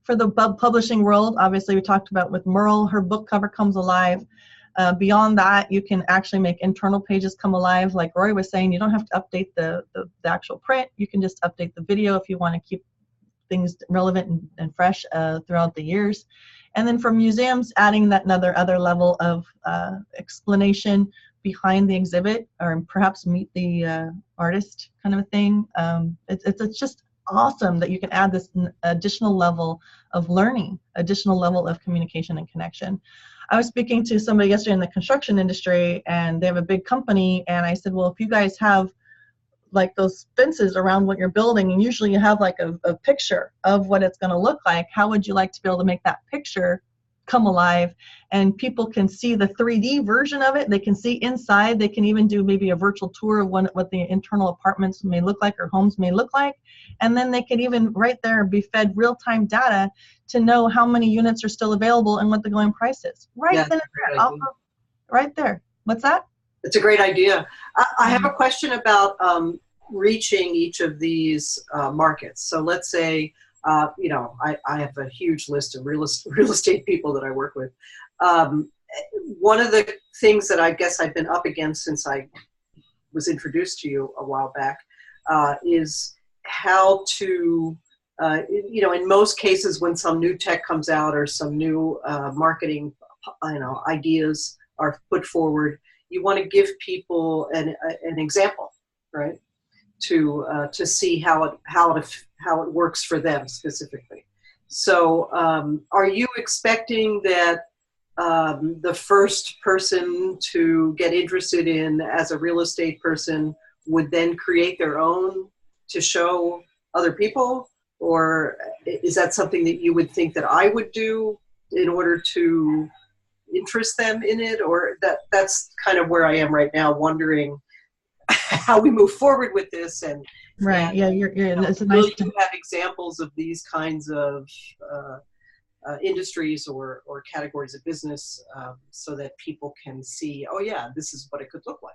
For the publishing world, obviously we talked about with Merle, her book cover comes alive. Beyond that, you can actually make internal pages come alive. Like Roy was saying, you don't have to update the actual print. You can just update the video if you want to keep things relevant and fresh throughout the years. And then for museums, adding that other level of explanation, behind the exhibit, or perhaps meet the artist kind of a thing. It's just awesome that you can add this additional level of learning, additional level of communication and connection. I was speaking to somebody yesterday in the construction industry, and they have a big company, and I said, well, if you guys have like those fences around what you're building, and usually you have like a picture of what it's going to look like, how would you like to be able to make that picture come alive, and people can see the 3D version of it? They can see inside. They can even do maybe a virtual tour of what the internal apartments may look like, or homes may look like, and then they can even right there be fed real-time data to know how many units are still available and what the going price is. Right then and there, right there. What's that? It's a great idea. I have a question about reaching each of these markets. So let's say, you know, I have a huge list of real estate people that I work with. One of the things that I guess I've been up against since I was introduced to you a while back is how to, you know, in most cases when some new tech comes out or some new marketing, you know, ideas are put forward, you want to give people an example, right? To see how it works for them specifically. So, are you expecting that the first person to get interested in as a real estate person would then create their own to show other people, or is that something that you would think that I would do in order to interest them in it? Or that's kind of where I am right now, wondering how we move forward with this. And right, and, yeah, you know, it's a will nice you have examples of these kinds of industries or categories of business so that people can see, oh yeah, this is what it could look like?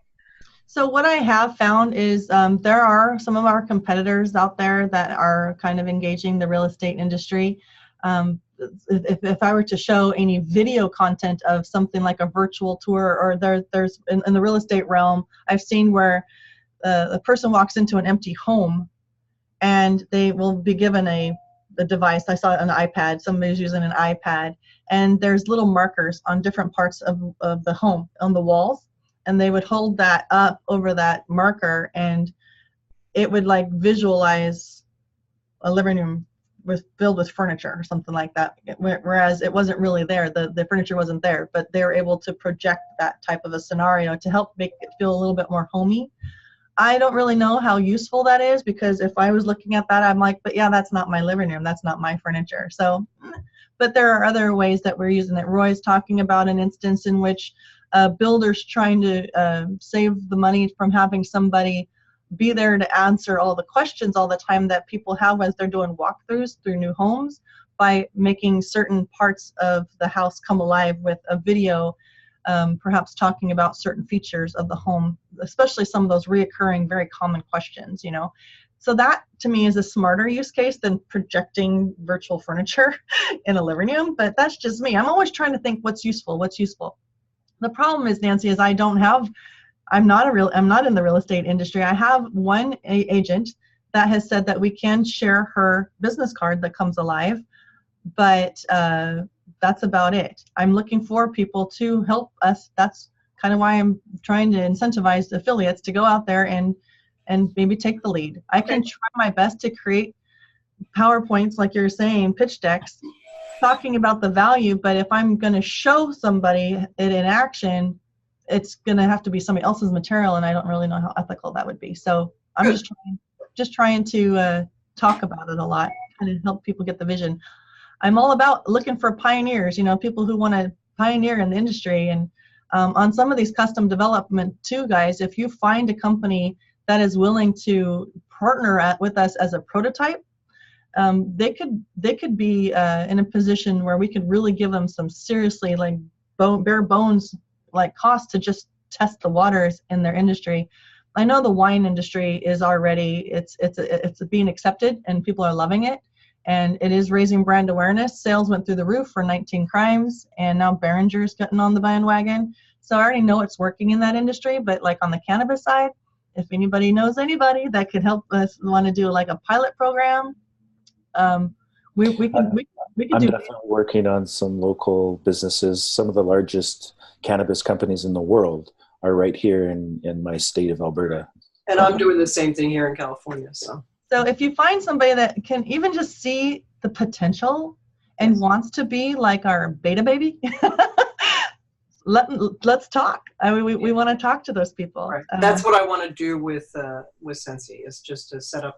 So what I have found is there are some of our competitors out there that are kind of engaging the real estate industry. If I were to show any video content of something like a virtual tour, or there's in the real estate realm, I've seen where a person walks into an empty home and they will be given a device. I saw it on an iPad. Somebody's using an iPad, and there's little markers on different parts of the home on the walls, and they would hold that up over that marker, and it would like visualize a living room filled with furniture or something like that, whereas it wasn't really there. The furniture wasn't there, but they were able to project that type of a scenario to help make it feel a little bit more homey. I don't really know how useful that is, because if I was looking at that, I'm like, but yeah, that's not my living room. That's not my furniture. So, but there are other ways that we're using it. Roy's talking about an instance in which builders trying to save the money from having somebody be there to answer all the questions all the time that people have as they're doing walkthroughs through new homes, by making certain parts of the house come alive with a video, perhaps talking about certain features of the home, especially some of those reoccurring, very common questions, you know. So that to me is a smarter use case than projecting virtual furniture in a living room, but that's just me. I'm always trying to think what's useful. The problem is, Nancy, is I'm not in the real estate industry. I have one agent that has said that we can share her business card that comes alive, but that's about it. I'm looking for people to help us. That's kind of why I'm trying to incentivize affiliates to go out there and maybe take the lead. I can try my best to create PowerPoints, like you're saying, pitch decks, talking about the value, but if I'm going to show somebody it in action, it's going to have to be somebody else's material, and I don't really know how ethical that would be. So I'm just trying to talk about it a lot and help people get the vision. I'm all about looking for pioneers, you know, people who want to pioneer in the industry. And on some of these custom development too, guys, if you find a company that is willing to partner with us as a prototype, they could be in a position where we could really give them some seriously like bare bones like cost to just test the waters in their industry. I know the wine industry is already it's being accepted and people are loving it, and it is raising brand awareness. Sales went through the roof for 19 Crimes, and now Behringer's getting on the bandwagon. So I already know it's working in that industry. But like on the cannabis side, if anybody knows anybody that could help us want to do like a pilot program, we can I'm do. definitely working on some local businesses. Some of the largest cannabis companies in the world are right here in my state of Alberta. And I'm doing the same thing here in California. So if you find somebody that can even just see the potential and wants to be like our beta baby, let's talk. I mean, we want to talk to those people. right. That's what I want to do with Sensi, is just to set up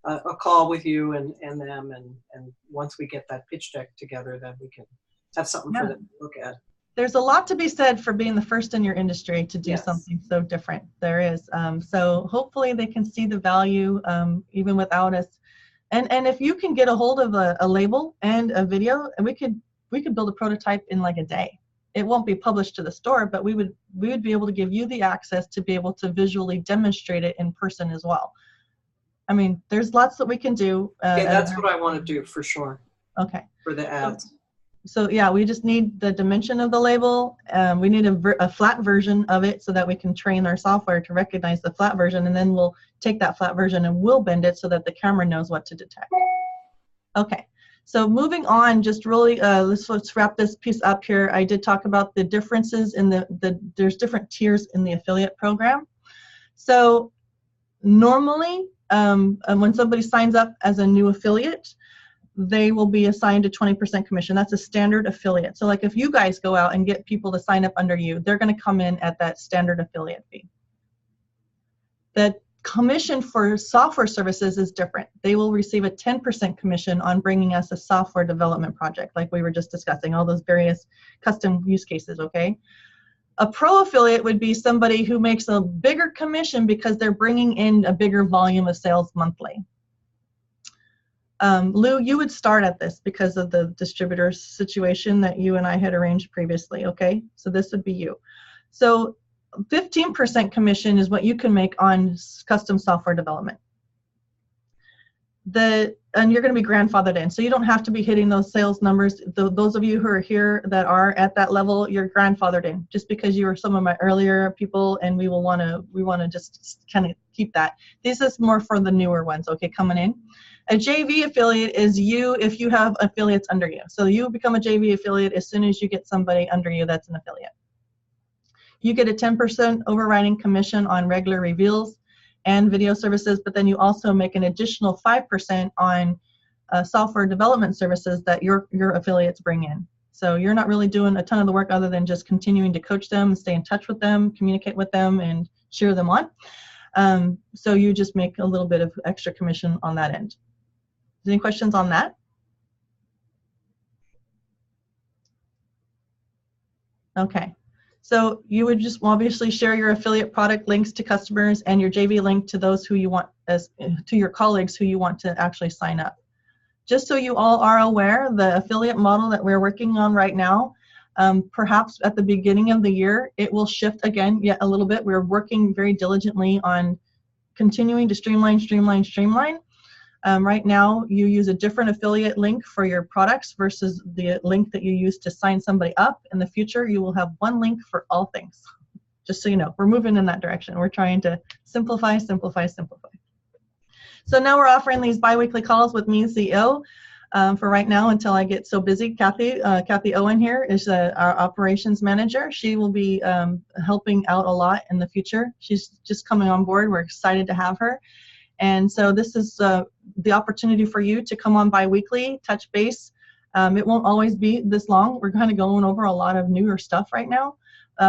a call with you and them, and once we get that pitch deck together, then we can have something for them to look at. There's a lot to be said for being the first in your industry to do something so different. There is. So hopefully they can see the value even without us. And if you can get a hold of a label and a video, and we could build a prototype in like a day. It won't be published to the store, but we would be able to give you the access to be able to visually demonstrate it in person as well. I mean, there's lots that we can do. That's what I want to do for sure. Okay. For the ads. So yeah, we just need the dimension of the label. We need a flat version of it so that we can train our software to recognize the flat version, and then we'll take that flat version and we'll bend it so that the camera knows what to detect. Okay, so moving on, just really, let's wrap this piece up here. I did talk about the differences in there's different tiers in the affiliate program. So normally, when somebody signs up as a new affiliate, they will be assigned a 20% commission. That's a standard affiliate. So like if you guys go out and get people to sign up under you, they're going to come in at that standard affiliate fee. The commission for software services is different. They will receive a 10% commission on bringing us a software development project, like we were just discussing, all those various custom use cases, okay? A pro affiliate would be somebody who makes a bigger commission because they're bringing in a bigger volume of sales monthly. Lou, you would start at this because of the distributor situation that you and I had arranged previously, okay? So this would be you. So 15% commission is what you can make on custom software development. And you're going to be grandfathered in, so you don't have to be hitting those sales numbers. Those of you who are here that are at that level, you're grandfathered in just because you were some of my earlier people, and we want to just kind of keep that. This is more for the newer ones, okay, coming in. A JV affiliate is you if you have affiliates under you. So you become a JV affiliate as soon as you get somebody under you that's an affiliate. You get a 10% overriding commission on regular reveals and video services, but then you also make an additional 5% on software development services that your affiliates bring in. So you're not really doing a ton of the work other than just continuing to coach them, stay in touch with them, communicate with them, and cheer them on. So you just make a little bit of extra commission on that end. Any questions on that? Okay. So you would just obviously share your affiliate product links to customers and your JV link to those who you want to your colleagues who you want to actually sign up. Just so you all are aware, the affiliate model that we're working on right now, perhaps at the beginning of the year, it will shift again yet a little bit. We're working very diligently on continuing to streamline. Right now, you use a different affiliate link for your products versus the link that you use to sign somebody up. In the future, you will have one link for all things. Just so you know, we're moving in that direction. We're trying to simplify. So now we're offering these bi-weekly calls with me, CEO, for right now until I get so busy. Kathy Owen here is our operations manager. She will be helping out a lot in the future. She's just coming on board. We're excited to have her. And so this is the opportunity for you to come on bi-weekly, touch base. It won't always be this long. We're kind of going over a lot of newer stuff right now.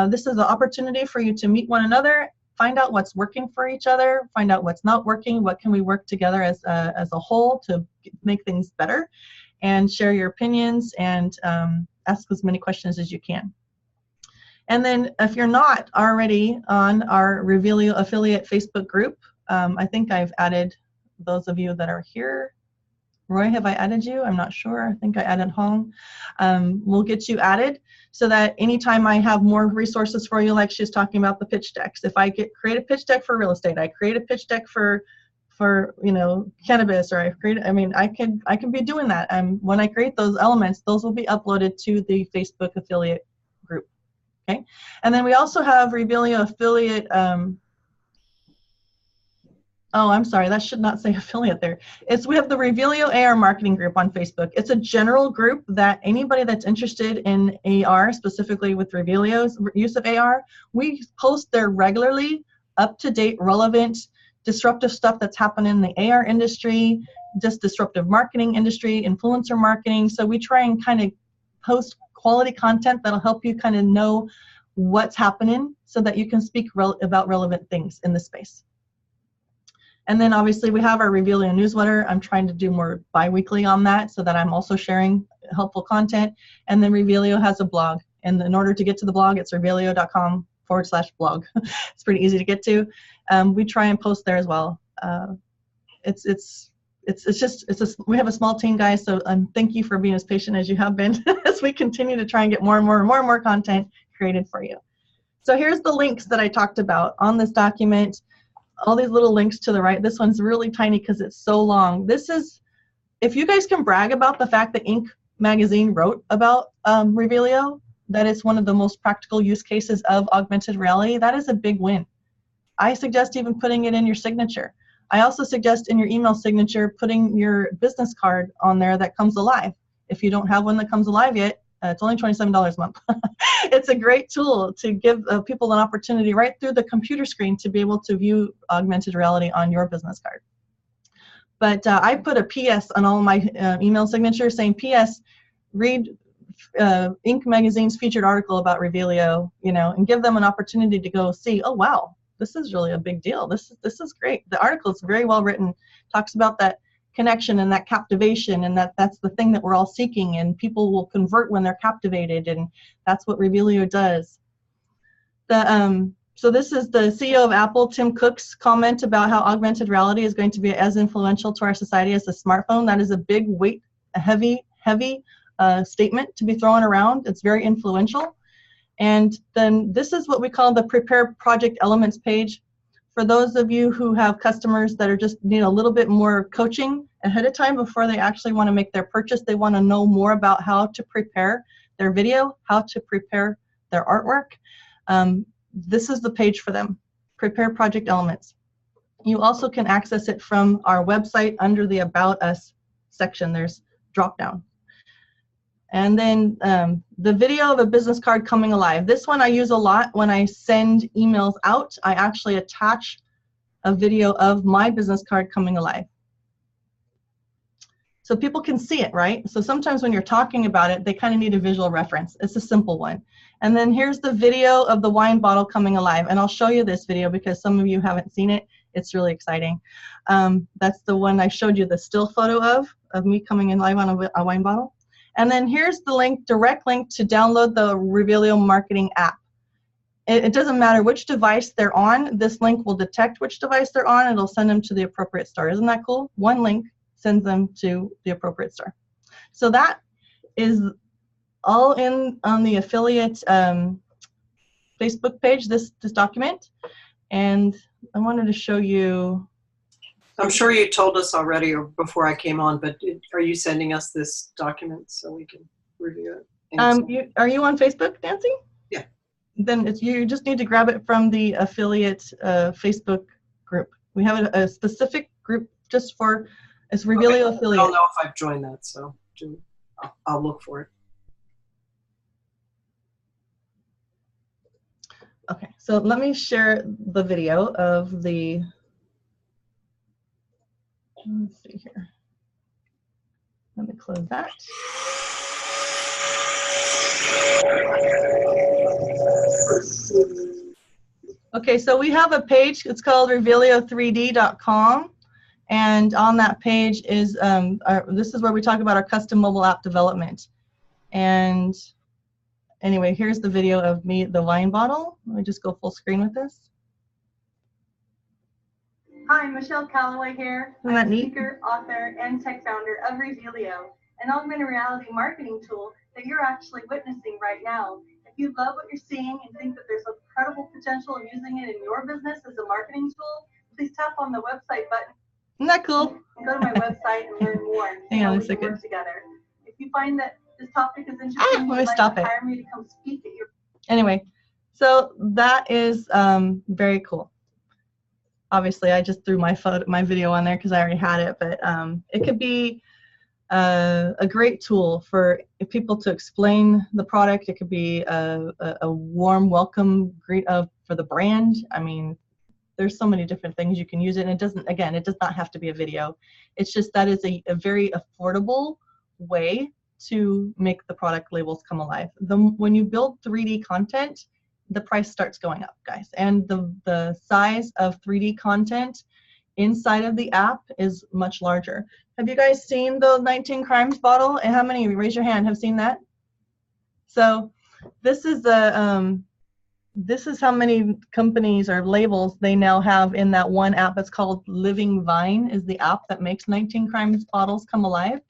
This is an opportunity for you to meet one another, find out what's working for each other, find out what's not working, what can we work together as a whole to make things better, and share your opinions and ask as many questions as you can. And then if you're not already on our REVEALiO affiliate Facebook group, I think I've added those of you that are here. Roy, have I added you? I'm not sure. I think I added Hong. We'll get you added so that anytime I have more resources for you, like she's talking about the pitch decks. If I create a pitch deck for real estate, I create a pitch deck for cannabis, or I can be doing that. When I create those elements, those will be uploaded to the Facebook affiliate group. Okay, and then we also have REVEALiO affiliate Oh, I'm sorry. That should not say affiliate there. We have the REVEALiO AR marketing group on Facebook. It's a general group that anybody that's interested in AR, specifically with REVEALiO's use of AR, we post there regularly, up-to-date, relevant, disruptive stuff that's happening in the AR industry, just disruptive marketing industry, influencer marketing. So we try and kind of post quality content that'll help you kind of know what's happening so that you can speak about relevant things in the space. And then obviously we have our REVEALiO newsletter. I'm trying to do more bi-weekly on that so that I'm also sharing helpful content. And then REVEALiO has a blog. And in order to get to the blog, it's revealio.com/blog. It's pretty easy to get to. We try and post there as well. We have a small team, guys, so thank you for being as patient as you have been as we continue to try and get more and more content created for you. So here's the links that I talked about on this document. All these little links to the right. This one's really tiny because it's so long. This is, if you guys can brag about the fact that Inc. magazine wrote about REVEALiO, that it's one of the most practical use cases of augmented reality, that is a big win. I suggest even putting it in your signature. I also suggest in your email signature putting your business card on there that comes alive. If you don't have one that comes alive yet, it's only $27 a month. It's a great tool to give people an opportunity right through the computer screen to be able to view augmented reality on your business card. But I put a PS on all my email signatures saying, PS, read Inc. magazine's featured article about REVEALiO, and give them an opportunity to go see, oh, wow, this is really a big deal. This is great. The article is very well written, talks about that connection and that captivation, and that's the thing that we're all seeking, and people will convert when they're captivated, and that's what REVEALiO does. So this is the CEO of Apple, Tim Cook's comment about how augmented reality is going to be as influential to our society as the smartphone. That is a big weight, a heavy statement to be thrown around. It's very influential. And then this is what we call the Prepare Project Elements page. For those of you who have customers that are just need a little bit more coaching ahead of time before they actually want to make their purchase, they want to know more about how to prepare their video, how to prepare their artwork. This is the page for them, Prepare Project Elements. You also can access it from our website under the About Us section. There's drop down. And then the video of a business card coming alive. This one I use a lot when I send emails out. I actually attach a video of my business card coming alive. So people can see it, right? So sometimes when you're talking about it, they kind of need a visual reference. It's a simple one. And then here's the video of the wine bottle coming alive. And I'll show you this video because some of you haven't seen it. It's really exciting. That's the one I showed you the still photo of me coming in live on a wine bottle. And then here's the link, direct link to download the REVEALiO marketing app. It doesn't matter which device they're on. This link will detect which device they're on, and it'll send them to the appropriate store. Isn't that cool? One link sends them to the appropriate store. So that is all on the affiliate Facebook page, this document. And I wanted to show you. I'm sure you told us already or before I came on, but are you sending us this document so we can review it? Are you on Facebook, Nancy? Yeah. Then you just need to grab it from the affiliate Facebook group. We have a specific group just for it's REVEALiO affiliate. I don't know if I've joined that, so I'll look for it. Okay, so let me share the video of the. Let's see here. Let me close that. Okay, so we have a page. It's called revealio3d.com, and on that page is this is where we talk about our custom mobile app development. And anyway, here's the video of me, the wine bottle. Let me just go full screen with this. Hi, Michelle Calloway here. Isn't that I'm a neat? speaker, author, and tech founder of REVEALiO, an augmented reality marketing tool that you're actually witnessing right now. If you love what you're seeing and think that there's incredible potential of using it in your business as a marketing tool, please tap on the website button. Isn't that cool? And go to my website and learn more and see Hang on how a we can second. work together. If you find that this topic is interesting, let me you'd like stop to it. hire me to come speak at your Anyway, so that is very cool. obviously I just threw my video on there because I already had it, but it could be a great tool for people to explain the product. It could be a warm welcome greet for the brand. I mean, there's so many different things you can use it. And it does not have to be a video. It's just that is a very affordable way to make the product labels come alive. When you build 3D content, the price starts going up, guys. And the size of 3D content inside of the app is much larger. Have you guys seen the 19 Crimes bottle? And how many of you, raise your hand, have seen that? So this is how many companies or labels they now have in that one app. It's called Living Vine, is the app that makes 19 Crimes bottles come alive.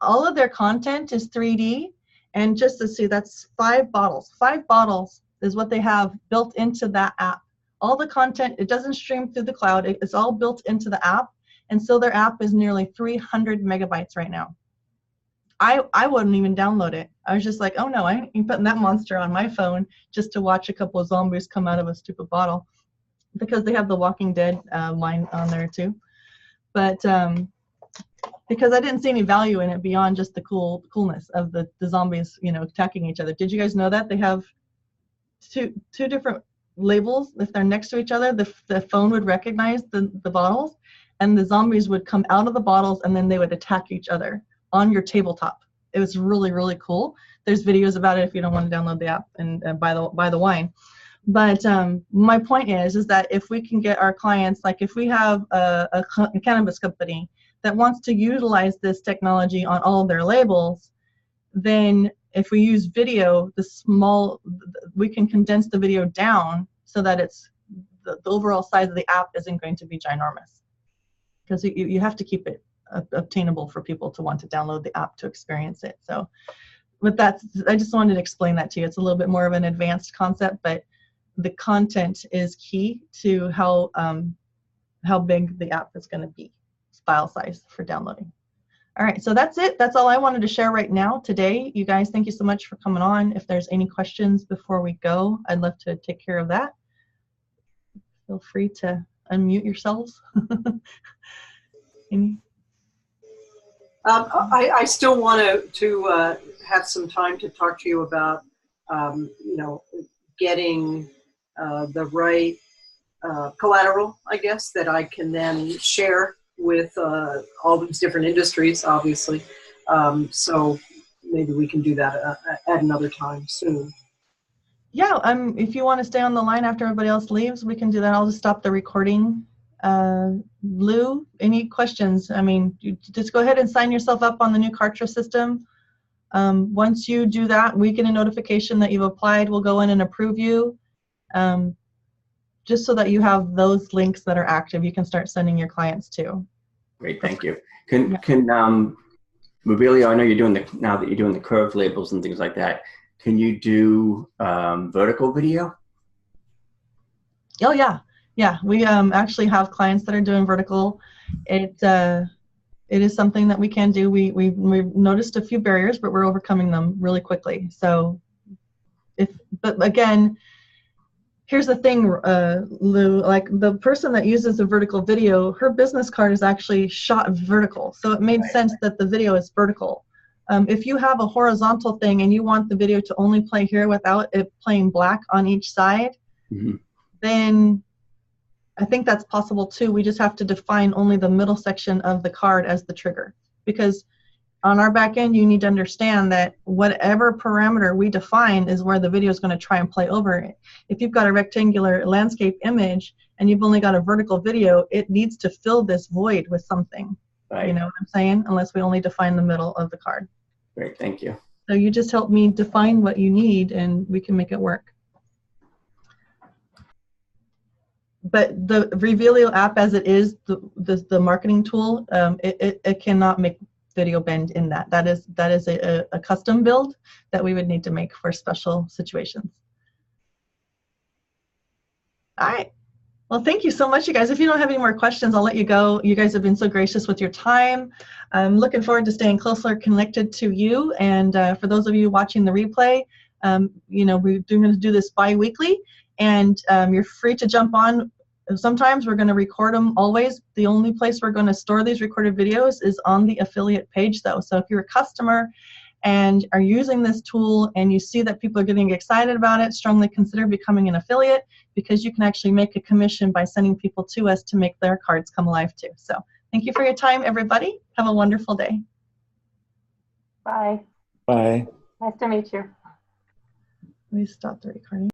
All of their content is 3D, and just to see, that's 5 bottles. 5 bottles is what they have built into that app. All the content, it doesn't stream through the cloud. It's all built into the app, and so their app is nearly 300 megabytes right now. I wouldn't even download it. I was just like, oh no, I ain't putting that monster on my phone just to watch a couple of zombies come out of a stupid bottle, because they have the Walking Dead line on there too. But because I didn't see any value in it beyond just the coolness of the zombies, attacking each other. Did you guys know that they have two different labels? If they're next to each other, the phone would recognize the bottles, and the zombies would come out of the bottles, and then they would attack each other on your tabletop. It was really, really cool. There's videos about it if you don't want to download the app and buy the wine. But my point is that if we can get our clients, like if we have a cannabis company that wants to utilize this technology on all of their labels, then if we use video, we can condense the video down so that it's the overall size of the app isn't going to be ginormous, because you have to keep it obtainable for people to want to download the app to experience it. So with that, I just wanted to explain that to you. It's a little bit more of an advanced concept, but the content is key to how big the app is going to be, file size for downloading. All right, so that's it. That's all I wanted to share right now today. You guys, thank you so much for coming on. If there's any questions before we go, I'd love to take care of that. Feel free to unmute yourselves. Any? I still want to have some time to talk to you about, getting the right collateral, I guess, that I can then share with all these different industries, obviously. So maybe we can do that at another time soon. Yeah, if you want to stay on the line after everybody else leaves, we can do that. I'll just stop the recording. Lou, any questions? I mean, you just go ahead and sign yourself up on the new Kartra system. Once you do that, we get a notification that you've applied. We'll go in and approve you, just so that you have those links that are active. You can start sending your clients to. Great, thank you. Can REVEALiO, I know you're doing now that you're doing the curved labels and things like that, can you do vertical video? Oh yeah. Yeah, we actually have clients that are doing vertical. It is something that we can do. We've noticed a few barriers, but we're overcoming them really quickly. So, but again, here's the thing, Lou. Like the person that uses a vertical video, her business card is actually shot vertical, so it made sense that the video is vertical. If you have a horizontal thing and you want the video to only play here without it playing black on each side, then I think that's possible too. We just have to define only the middle section of the card as the trigger, because on our back end, you need to understand that whatever parameter we define is where the video is going to try and play over it. If you've got a rectangular landscape image and you've only got a vertical video, it needs to fill this void with something. Right. You know what I'm saying? Unless we only define the middle of the card. Great, thank you. So you just help me define what you need and we can make it work. But the REVEALiO app as it is, the marketing tool, it cannot make video bend in that. That is a custom build that we would need to make for special situations. All right. Well, thank you so much, you guys. If you don't have any more questions, I'll let you go. You guys have been so gracious with your time. I'm looking forward to staying closer connected to you. And for those of you watching the replay, we're going to do this bi-weekly. And you're free to jump on sometimes we're going to record them always. The only place we're going to store these recorded videos is on the affiliate page though. So if you're a customer and are using this tool and you see that people are getting excited about it, strongly consider becoming an affiliate, because you can actually make a commission by sending people to us to make their cards come alive too. So thank you for your time, everybody. Have a wonderful day. Bye. Bye. Nice to meet you. Let me stop the recording.